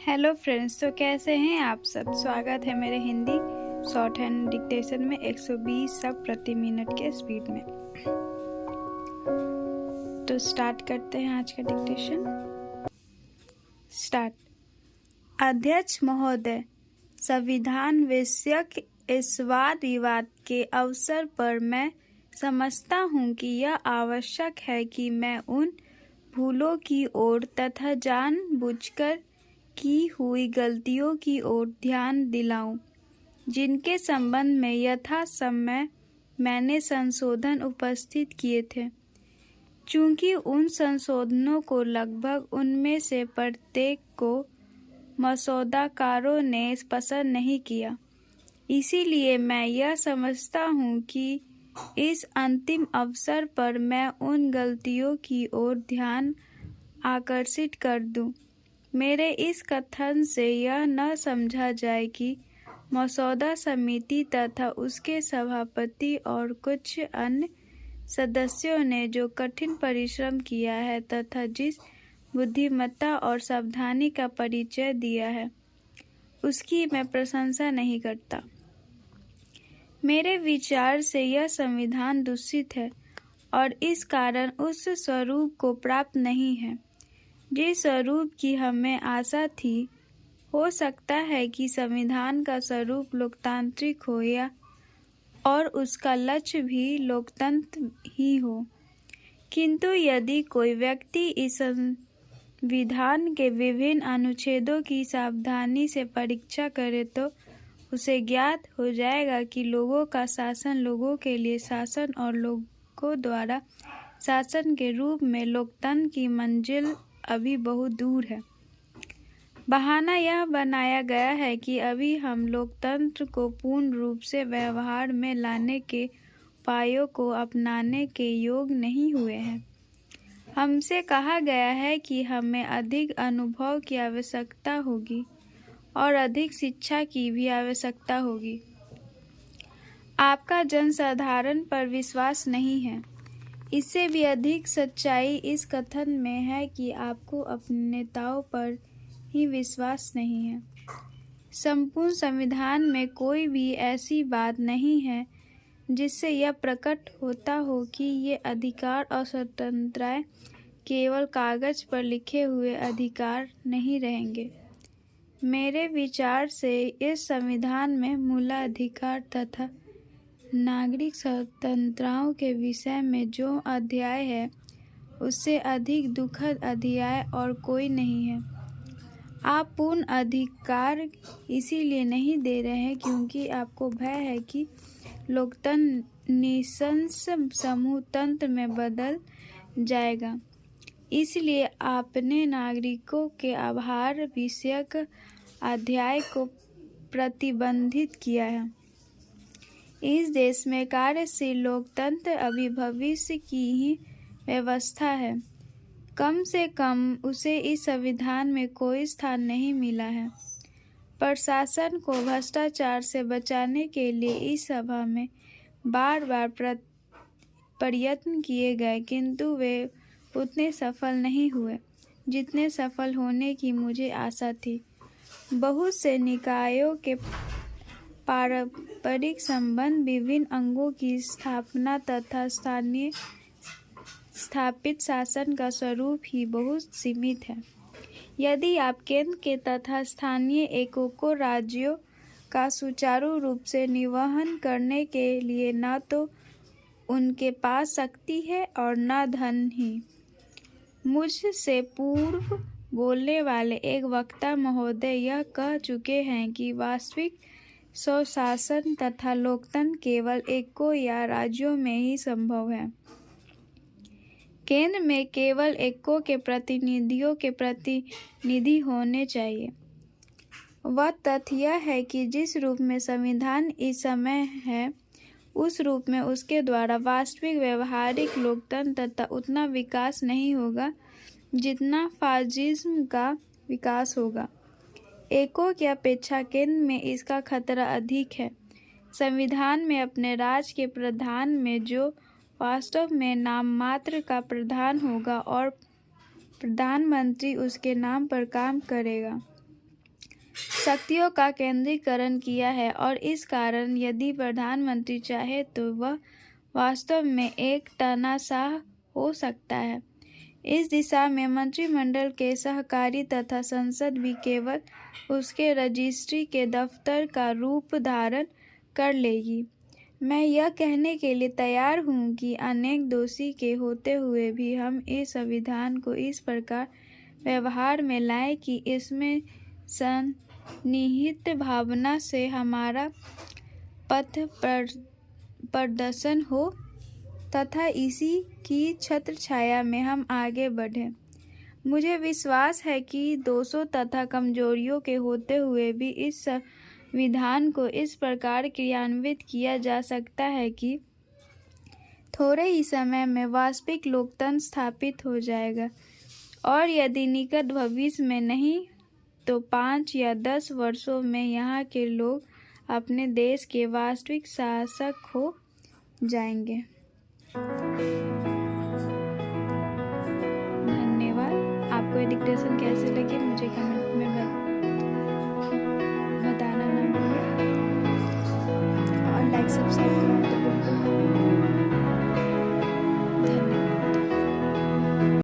Hello friends, तो कैसे हैं आप सब। स्वागत है मेरे हिंदी शॉर्ट हैंड डिक्टेशन में 120 शब्द प्रति मिनट के स्पीड में। तो स्टार्ट करते हैं आज का डिक्टेशन। स्टार्ट। अध्यक्ष महोदय, संविधान विषयक इस वाद विवाद के अवसर पर मैं समझता हूँ कि यह आवश्यक है कि मैं उन भूलों की ओर तथा जानबूझकर की हुई गलतियों की ओर ध्यान दिलाऊं, जिनके संबंध में यथासमय मैंने संशोधन उपस्थित किए थे। चूंकि उन संशोधनों को लगभग उनमें से प्रत्येक को मसौदाकारों ने पसंद नहीं किया, इसीलिए मैं यह समझता हूँ कि इस अंतिम अवसर पर मैं उन गलतियों की ओर ध्यान आकर्षित कर दूं। मेरे इस कथन से यह न समझा जाए कि मसौदा समिति तथा उसके सभापति और कुछ अन्य सदस्यों ने जो कठिन परिश्रम किया है तथा जिस बुद्धिमत्ता और सावधानी का परिचय दिया है, उसकी मैं प्रशंसा नहीं करता। मेरे विचार से यह संविधान दूषित है और इस कारण उस स्वरूप को प्राप्त नहीं है जिस स्वरूप की हमें आशा थी। हो सकता है कि संविधान का स्वरूप लोकतांत्रिक हो या और उसका लक्ष्य भी लोकतंत्र ही हो, किंतु यदि कोई व्यक्ति इस संविधान के विभिन्न अनुच्छेदों की सावधानी से परीक्षा करे तो उसे ज्ञात हो जाएगा कि लोगों का शासन, लोगों के लिए शासन और लोगों द्वारा शासन के रूप में लोकतंत्र की मंजिल अभी बहुत दूर है। बहाना यह बनाया गया है कि अभी हम लोकतंत्र को पूर्ण रूप से व्यवहार में लाने के उपायों को अपनाने के योग्य नहीं हुए हैं। हमसे कहा गया है कि हमें अधिक अनुभव की आवश्यकता होगी और अधिक शिक्षा की भी आवश्यकता होगी। आपका जनसाधारण पर विश्वास नहीं है। इससे भी अधिक सच्चाई इस कथन में है कि आपको अपने नेताओं पर ही विश्वास नहीं है। संपूर्ण संविधान में कोई भी ऐसी बात नहीं है जिससे यह प्रकट होता हो कि ये अधिकार और स्वतंत्रताएं केवल कागज पर लिखे हुए अधिकार नहीं रहेंगे। मेरे विचार से इस संविधान में मूलाधिकार तथा नागरिक स्वतंत्रताओं के विषय में जो अध्याय है, उससे अधिक दुखद अध्याय और कोई नहीं है। आप पूर्ण अधिकार इसीलिए नहीं दे रहे हैं क्योंकि आपको भय है कि लोकतंत्र निशंस समूहतंत्र में बदल जाएगा। इसलिए आपने नागरिकों के आभार विषयक अध्याय को प्रतिबंधित किया है। इस देश में कार्यशील लोकतंत्र अभी भविष्य की ही व्यवस्था है। कम से कम उसे इस संविधान में कोई स्थान नहीं मिला है। प्रशासन को भ्रष्टाचार से बचाने के लिए इस सभा में बार बार प्रयत्न किए गए, किंतु वे उतने सफल नहीं हुए जितने सफल होने की मुझे आशा थी। बहुत से निकायों के पारस्परिक संबंध, विभिन्न अंगों की स्थापना तथा स्थानीय स्थापित शासन का स्वरूप ही बहुत सीमित है। यदि आप केंद्र के तथा स्थानीय एककों राज्यों का सुचारू रूप से निर्वहन करने के लिए न तो उनके पास शक्ति है और न धन ही। मुझसे पूर्व बोलने वाले एक वक्ता महोदय यह कह चुके हैं कि वास्तविक स्वशासन तथा लोकतंत्र केवल एककों या राज्यों में ही संभव है। केंद्र में केवल एककों के प्रतिनिधियों के प्रतिनिधि होने चाहिए। वह तथ्य यह है कि जिस रूप में संविधान इस समय है, उस रूप में उसके द्वारा वास्तविक व्यवहारिक लोकतंत्र तथा उतना विकास नहीं होगा जितना फासिज्म का विकास होगा। एककों की अपेक्षा केंद्र में इसका खतरा अधिक है। संविधान में अपने राज्य के प्रधान में जो वास्तव में नाम मात्र का प्रधान होगा और प्रधानमंत्री उसके नाम पर काम करेगा। शक्तियों का केंद्रीकरण किया है और इस कारण यदि प्रधानमंत्री चाहे तो वह वास्तव में एक तानाशाह हो सकता है। इस दिशा में मंत्रिमंडल के सहकारी तथा संसद भी केवल उसके रजिस्ट्री के दफ्तर का रूप धारण कर लेगी। मैं यह कहने के लिए तैयार हूँ कि अनेक दोषी के होते हुए भी हम इस संविधान को इस प्रकार व्यवहार में लाएं कि इसमें सन्निहित भावना से हमारा पथ प्रदर्शन हो तथा इसी की छत्र छाया में हम आगे बढ़ें। मुझे विश्वास है कि दोषों तथा कमजोरियों के होते हुए भी इस संविधान को इस प्रकार क्रियान्वित किया जा सकता है कि थोड़े ही समय में वास्तविक लोकतंत्र स्थापित हो जाएगा और यदि निकट भविष्य में नहीं तो 5 या 10 वर्षों में यहाँ के लोग अपने देश के वास्तविक शासक हो जाएंगे। धन्यवाद। आपको ये डिक्टेशन कैसे लगी मुझे कमेंट में बताना ना भूलें और लाइक सब्सक्राइब करना।